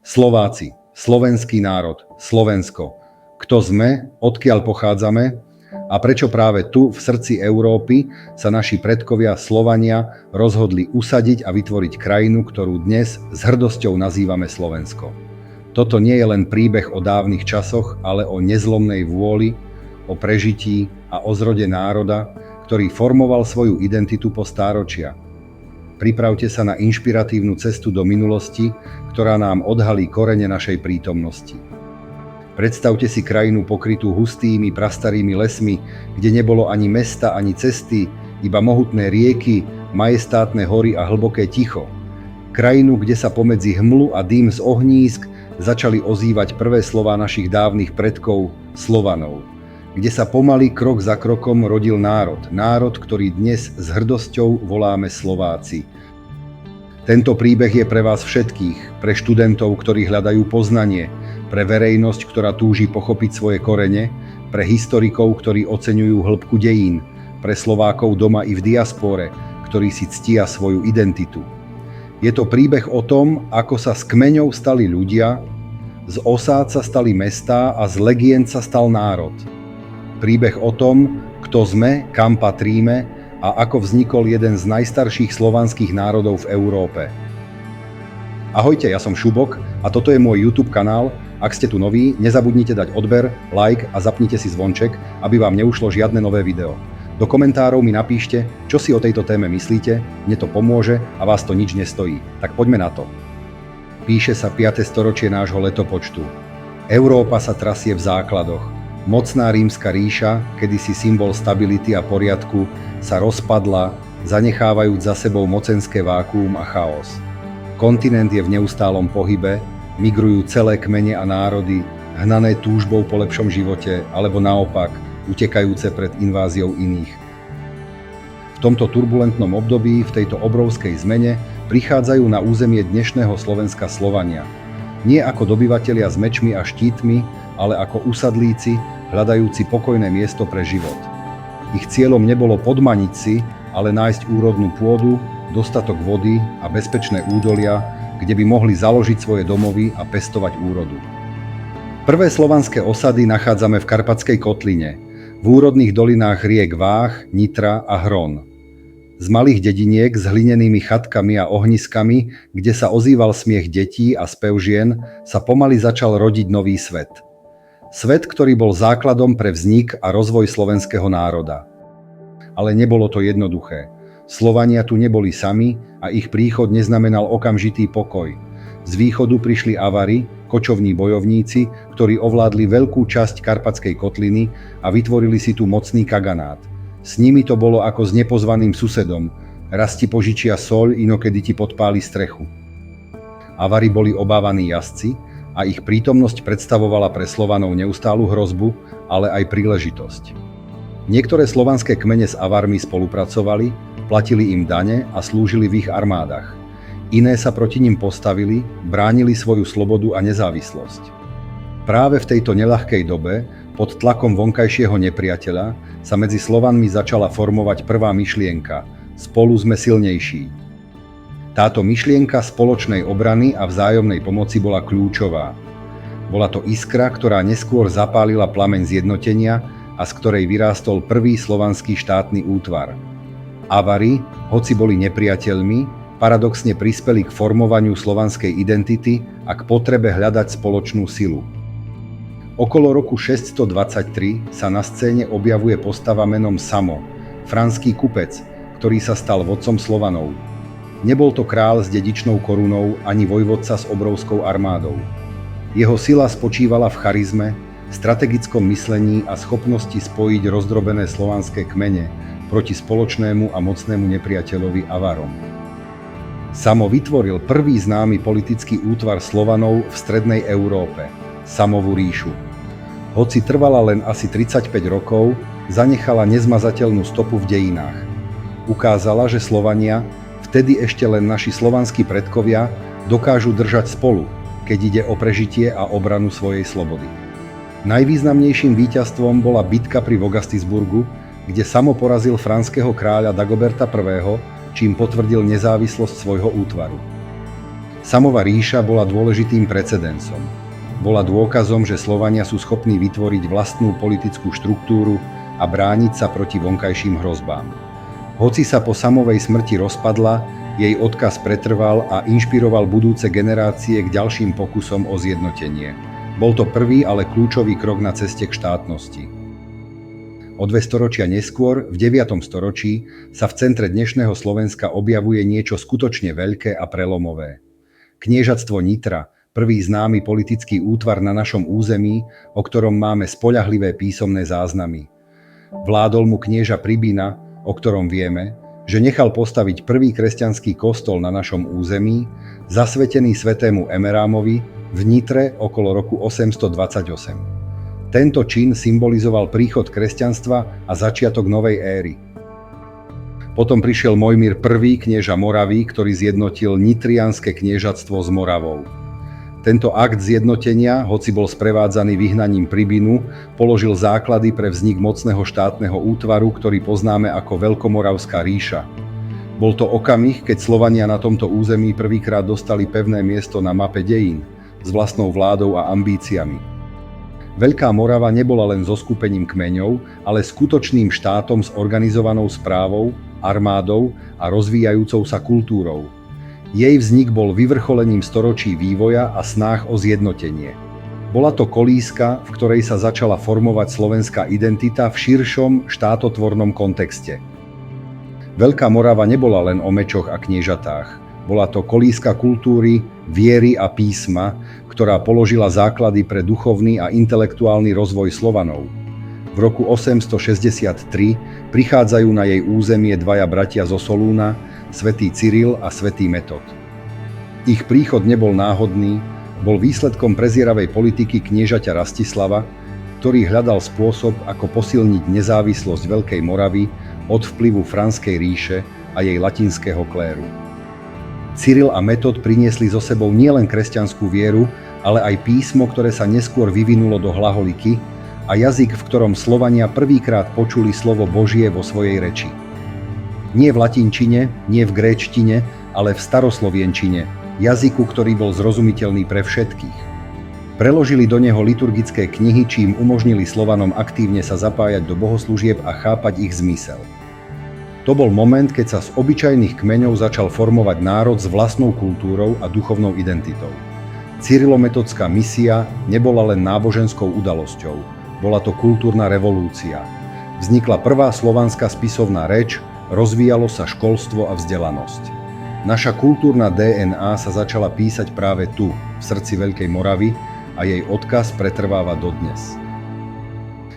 Slováci, slovenský národ, Slovensko. Kto sme, odkiaľ pochádzame a prečo práve tu, v srdci Európy, sa naši predkovia Slovania rozhodli usadiť a vytvoriť krajinu, ktorú dnes s hrdosťou nazývame Slovensko. Toto nie je len príbeh o dávnych časoch, ale o nezlomnej vôli, o prežití a o zrode národa, ktorý formoval svoju identitu po stáročia. Pripravte sa na inšpiratívnu cestu do minulosti, ktorá nám odhalí korene našej prítomnosti. Predstavte si krajinu pokrytú hustými, prastarými lesmi, kde nebolo ani mesta, ani cesty, iba mohutné rieky, majestátne hory a hlboké ticho. Krajinu, kde sa pomedzi hmlu a dým z ohnízk začali ozývať prvé slová našich dávnych predkov, Slovanov. Kde sa pomaly krok za krokom rodil národ, ktorý dnes s hrdosťou voláme Slováci. Tento príbeh je pre vás všetkých, pre študentov, ktorí hľadajú poznanie, pre verejnosť, ktorá túži pochopiť svoje korene, pre historikov, ktorí oceňujú hĺbku dejín, pre Slovákov doma i v diaspore, ktorí si ctia svoju identitu. Je to príbeh o tom, ako sa z kmeňov stali ľudia, z osád sa stali mestá a z legien sa stal národ. Príbeh o tom, kto sme, kam patríme a ako vznikol jeden z najstarších slovanských národov v Európe. Ahojte, ja som Šubok a toto je môj YouTube kanál. Ak ste tu noví, nezabudnite dať odber, like a zapnite si zvonček, aby vám neušlo žiadne nové video. Do komentárov mi napíšte, čo si o tejto téme myslíte, mne to pomôže a vás to nič nestojí. Tak poďme na to. Píše sa 5. storočie nášho letopočtu. Európa sa trasie v základoch. Mocná rímska ríša, kedysi symbol stability a poriadku, sa rozpadla, zanechávajúc za sebou mocenské vákuum a chaos. Kontinent je v neustálom pohybe, migrujú celé kmene a národy, hnané túžbou po lepšom živote, alebo naopak, utekajúce pred inváziou iných. V tomto turbulentnom období, v tejto obrovskej zmene, prichádzajú na územie dnešného Slovenska Slovania. Nie ako dobyvatelia s mečmi a štítmi, ale ako usadlíci, hľadajúci pokojné miesto pre život. Ich cieľom nebolo podmaniť si, ale nájsť úrodnú pôdu, dostatok vody a bezpečné údolia, kde by mohli založiť svoje domovy a pestovať úrodu. Prvé slovanské osady nachádzame v Karpatskej kotline, v úrodných dolinách riek Váh, Nitra a Hron. Z malých dediniek s hlinenými chatkami a ohniskami, kde sa ozýval smiech detí a spev žien, sa pomaly začal rodiť nový svet. Svet, ktorý bol základom pre vznik a rozvoj slovenského národa. Ale nebolo to jednoduché. Slovania tu neboli sami a ich príchod neznamenal okamžitý pokoj. Z východu prišli Avari, kočovní bojovníci, ktorí ovládli veľkú časť Karpatskej kotliny a vytvorili si tu mocný kaganát. S nimi to bolo ako s nepozvaným susedom. Raz ti požičia soľ, inokedy ti podpáli strechu. Avari boli obávaní jazdci a ich prítomnosť predstavovala pre Slovanov neustálu hrozbu, ale aj príležitosť. Niektoré slovanské kmene s Avarmi spolupracovali, platili im dane a slúžili v ich armádach. Iné sa proti nim postavili, bránili svoju slobodu a nezávislosť. Práve v tejto neľahkej dobe, pod tlakom vonkajšieho nepriateľa, sa medzi Slovanmi začala formovať prvá myšlienka – spolu sme silnejší. Táto myšlienka spoločnej obrany a vzájomnej pomoci bola kľúčová. Bola to iskra, ktorá neskôr zapálila plameň zjednotenia a z ktorej vyrástol prvý slovanský štátny útvar. Avari, hoci boli nepriateľmi, paradoxne prispeli k formovaniu slovanskej identity a k potrebe hľadať spoločnú silu. Okolo roku 623 sa na scéne objavuje postava menom Samo, franský kupec, ktorý sa stal vodcom Slovanov. Nebol to kráľ s dedičnou korunou ani vojvodca s obrovskou armádou. Jeho sila spočívala v charizme, strategickom myslení a schopnosti spojiť rozdrobené slovanské kmene proti spoločnému a mocnému nepriateľovi Avarom. Samo vytvoril prvý známy politický útvar Slovanov v strednej Európe, Samovú ríšu. Hoci trvala len asi 35 rokov, zanechala nezmazateľnú stopu v dejinách. Ukázala, že Slovania, vtedy ešte len naši slovanskí predkovia, dokážu držať spolu, keď ide o prežitie a obranu svojej slobody. Najvýznamnejším víťazstvom bola bitka pri Vogastisburgu, kde Samo porazil franského kráľa Dagoberta I., čím potvrdil nezávislosť svojho útvaru. Samova ríša bola dôležitým precedensom. Bola dôkazom, že Slovania sú schopní vytvoriť vlastnú politickú štruktúru a brániť sa proti vonkajším hrozbám. Hoci sa po Samovej smrti rozpadla, jej odkaz pretrval a inšpiroval budúce generácie k ďalším pokusom o zjednotenie. Bol to prvý, ale kľúčový krok na ceste k štátnosti. O 2 storočia neskôr, v 9. storočí, sa v centre dnešného Slovenska objavuje niečo skutočne veľké a prelomové. Kniežatstvo Nitra, prvý známy politický útvar na našom území, o ktorom máme spoľahlivé písomné záznamy. Vládol mu knieža Pribina, o ktorom vieme, že nechal postaviť prvý kresťanský kostol na našom území, zasvetený svätému Emerámovi v Nitre okolo roku 828. Tento čin symbolizoval príchod kresťanstva a začiatok novej éry. Potom prišiel Mojmír I, knieža Moravy, ktorý zjednotil nitrianske kniežatstvo s Moravou. Tento akt zjednotenia, hoci bol sprevádzaný vyhnaním Pribinu, položil základy pre vznik mocného štátneho útvaru, ktorý poznáme ako Veľkomoravská ríša. Bol to okamih, keď Slovania na tomto území prvýkrát dostali pevné miesto na mape dejín, s vlastnou vládou a ambíciami. Veľká Morava nebola len zoskupením kmeňov, ale skutočným štátom s organizovanou správou, armádou a rozvíjajúcou sa kultúrou. Jej vznik bol vyvrcholením storočí vývoja a snách o zjednotenie. Bola to kolíska, v ktorej sa začala formovať slovenská identita v širšom štátotvornom kontexte. Veľká Morava nebola len o mečoch a kniežatách. Bola to kolíska kultúry, viery a písma, ktorá položila základy pre duchovný a intelektuálny rozvoj Slovanov. V roku 863 prichádzajú na jej územie dvaja bratia zo Solúna, svätý Cyril a svätý Metod. Ich príchod nebol náhodný, bol výsledkom prezieravej politiky kniežaťa Rastislava, ktorý hľadal spôsob, ako posilniť nezávislosť Veľkej Moravy od vplyvu Franskej ríše a jej latinského kléru. Cyril a Metod priniesli so sebou nielen kresťanskú vieru, ale aj písmo, ktoré sa neskôr vyvinulo do hlaholiky, a jazyk, v ktorom Slovania prvýkrát počuli slovo Božie vo svojej reči. Nie v latinčine, nie v gréčtine, ale v staroslovienčine, jazyku, ktorý bol zrozumiteľný pre všetkých. Preložili do neho liturgické knihy, čím umožnili Slovanom aktívne sa zapájať do bohoslúžieb a chápať ich zmysel. To bol moment, keď sa z obyčajných kmeňov začal formovať národ s vlastnou kultúrou a duchovnou identitou. Cyrilo-metodská misia nebola len náboženskou udalosťou, bola to kultúrna revolúcia. Vznikla prvá slovanská spisovná reč, rozvíjalo sa školstvo a vzdelanosť. Naša kultúrna DNA sa začala písať práve tu, v srdci Veľkej Moravy, a jej odkaz pretrváva dodnes.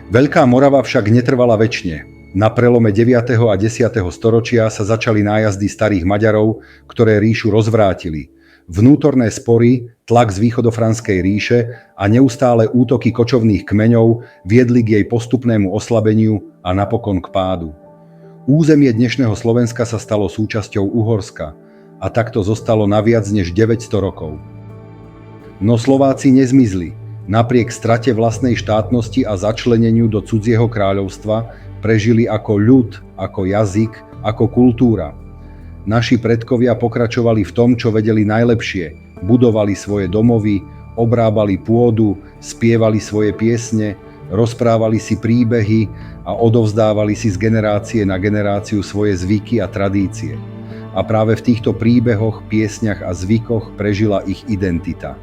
Veľká Morava však netrvala večne. Na prelome 9. a 10. storočia sa začali nájazdy starých Maďarov, ktoré ríšu rozvrátili. Vnútorné spory, tlak z východofranskej ríše a neustále útoky kočovných kmeňov viedli k jej postupnému oslabeniu a napokon k pádu. Územie dnešného Slovenska sa stalo súčasťou Uhorska a takto zostalo na viac než 900 rokov. No Slováci nezmizli. Napriek strate vlastnej štátnosti a začleneniu do cudzieho kráľovstva prežili ako ľud, ako jazyk, ako kultúra. Naši predkovia pokračovali v tom, čo vedeli najlepšie. Budovali svoje domovy, obrábali pôdu, spievali svoje piesne, rozprávali si príbehy a odovzdávali si z generácie na generáciu svoje zvyky a tradície. A práve v týchto príbehoch, piesňach a zvykoch prežila ich identita.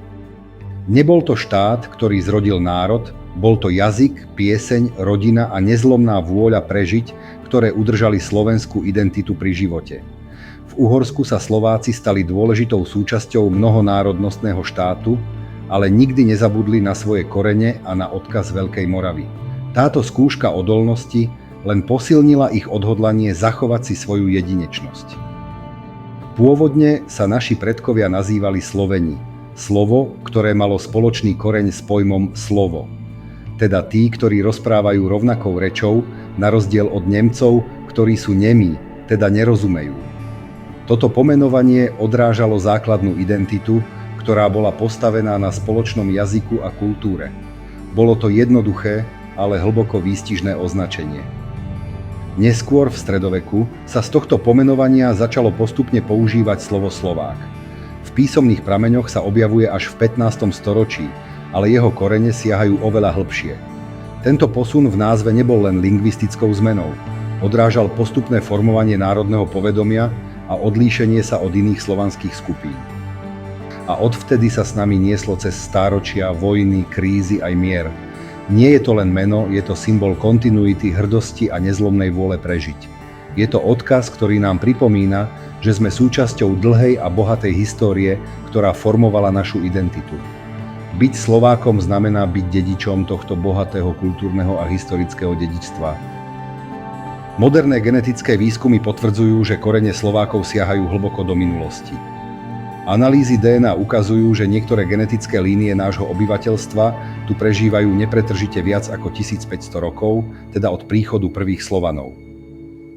Nebol to štát, ktorý zrodil národ, bol to jazyk, pieseň, rodina a nezlomná vôľa prežiť, ktoré udržali slovenskú identitu pri živote. V Uhorsku sa Slováci stali dôležitou súčasťou mnohonárodnostného štátu, ale nikdy nezabudli na svoje korene a na odkaz Veľkej Moravy. Táto skúška odolnosti len posilnila ich odhodlanie zachovať si svoju jedinečnosť. Pôvodne sa naši predkovia nazývali Sloveni, slovo, ktoré malo spoločný koreň s pojmom slovo. Teda tí, ktorí rozprávajú rovnakou rečou, na rozdiel od Nemcov, ktorí sú nemí, teda nerozumejú. Toto pomenovanie odrážalo základnú identitu, ktorá bola postavená na spoločnom jazyku a kultúre. Bolo to jednoduché, ale hlboko výstižné označenie. Neskôr v stredoveku sa z tohto pomenovania začalo postupne používať slovo Slovák. V písomných prameňoch sa objavuje až v 15. storočí, ale jeho korene siahajú oveľa hlbšie. Tento posun v názve nebol len lingvistickou zmenou. Odrážal postupné formovanie národného povedomia a odlíšenie sa od iných slovanských skupín. A odvtedy sa s nami nieslo cez stáročia, vojny, krízy aj mier. Nie je to len meno, je to symbol kontinuity, hrdosti a nezlomnej vôle prežiť. Je to odkaz, ktorý nám pripomína, že sme súčasťou dlhej a bohatej histórie, ktorá formovala našu identitu. Byť Slovákom znamená byť dedičom tohto bohatého kultúrneho a historického dedičstva. Moderné genetické výskumy potvrdzujú, že korene Slovákov siahajú hlboko do minulosti. Analýzy DNA ukazujú, že niektoré genetické línie nášho obyvateľstva tu prežívajú nepretržite viac ako 1500 rokov, teda od príchodu prvých Slovanov.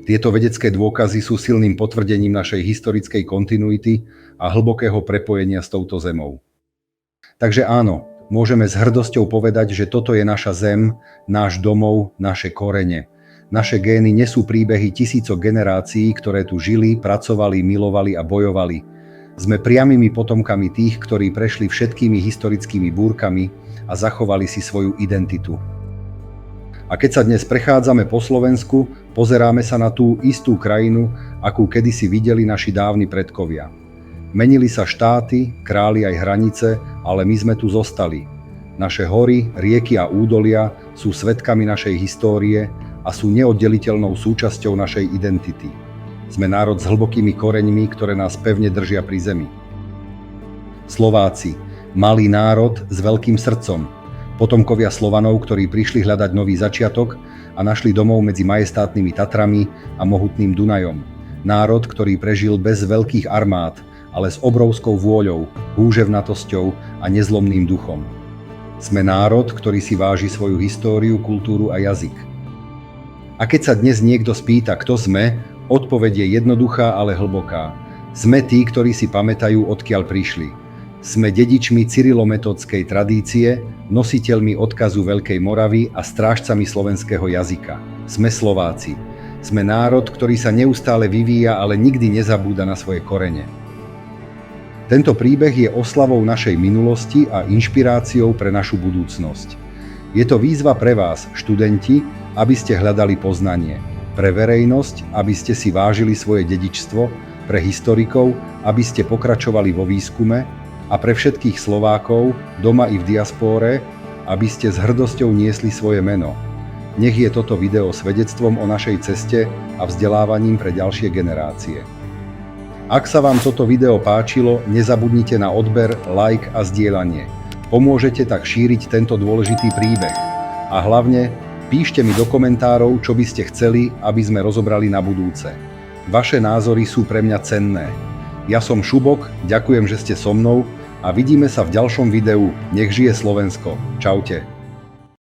Tieto vedecké dôkazy sú silným potvrdením našej historickej kontinuity a hlbokého prepojenia s touto zemou. Takže áno, môžeme s hrdosťou povedať, že toto je naša zem, náš domov, naše korene. Naše gény nesú príbehy tisícok generácií, ktoré tu žili, pracovali, milovali a bojovali. Sme priamymi potomkami tých, ktorí prešli všetkými historickými búrkami a zachovali si svoju identitu. A keď sa dnes prechádzame po Slovensku, pozeráme sa na tú istú krajinu, akú kedysi videli naši dávni predkovia. Menili sa štáty, králi aj hranice, ale my sme tu zostali. Naše hory, rieky a údolia sú svedkami našej histórie a sú neoddeliteľnou súčasťou našej identity. Sme národ s hlbokými koreňmi, ktoré nás pevne držia pri zemi. Slováci, malý národ s veľkým srdcom. Potomkovia Slovanov, ktorí prišli hľadať nový začiatok a našli domov medzi majestátnymi Tatrami a mohutným Dunajom. Národ, ktorý prežil bez veľkých armád, ale s obrovskou vôľou, húževnatosťou a nezlomným duchom. Sme národ, ktorý si váži svoju históriu, kultúru a jazyk. A keď sa dnes niekto spýta, kto sme, odpoveď je jednoduchá, ale hlboká. Sme tí, ktorí si pamätajú, odkiaľ prišli. Sme dedičmi cyrilometodskej tradície, nositeľmi odkazu Veľkej Moravy a strážcami slovenského jazyka. Sme Slováci. Sme národ, ktorý sa neustále vyvíja, ale nikdy nezabúda na svoje korene. Tento príbeh je oslavou našej minulosti a inšpiráciou pre našu budúcnosť. Je to výzva pre vás, študenti, aby ste hľadali poznanie. Pre verejnosť, aby ste si vážili svoje dedičstvo, pre historikov, aby ste pokračovali vo výskume, a pre všetkých Slovákov, doma i v diaspóre, aby ste s hrdosťou niesli svoje meno. Nech je toto video svedectvom o našej ceste a vzdelávaním pre ďalšie generácie. Ak sa vám toto video páčilo, nezabudnite na odber, like a zdieľanie. Pomôžete tak šíriť tento dôležitý príbeh. A hlavne, píšte mi do komentárov, čo by ste chceli, aby sme rozobrali na budúce. Vaše názory sú pre mňa cenné. Ja som Šubok, ďakujem, že ste so mnou, a vidíme sa v ďalšom videu. Nech žije Slovensko. Čaute.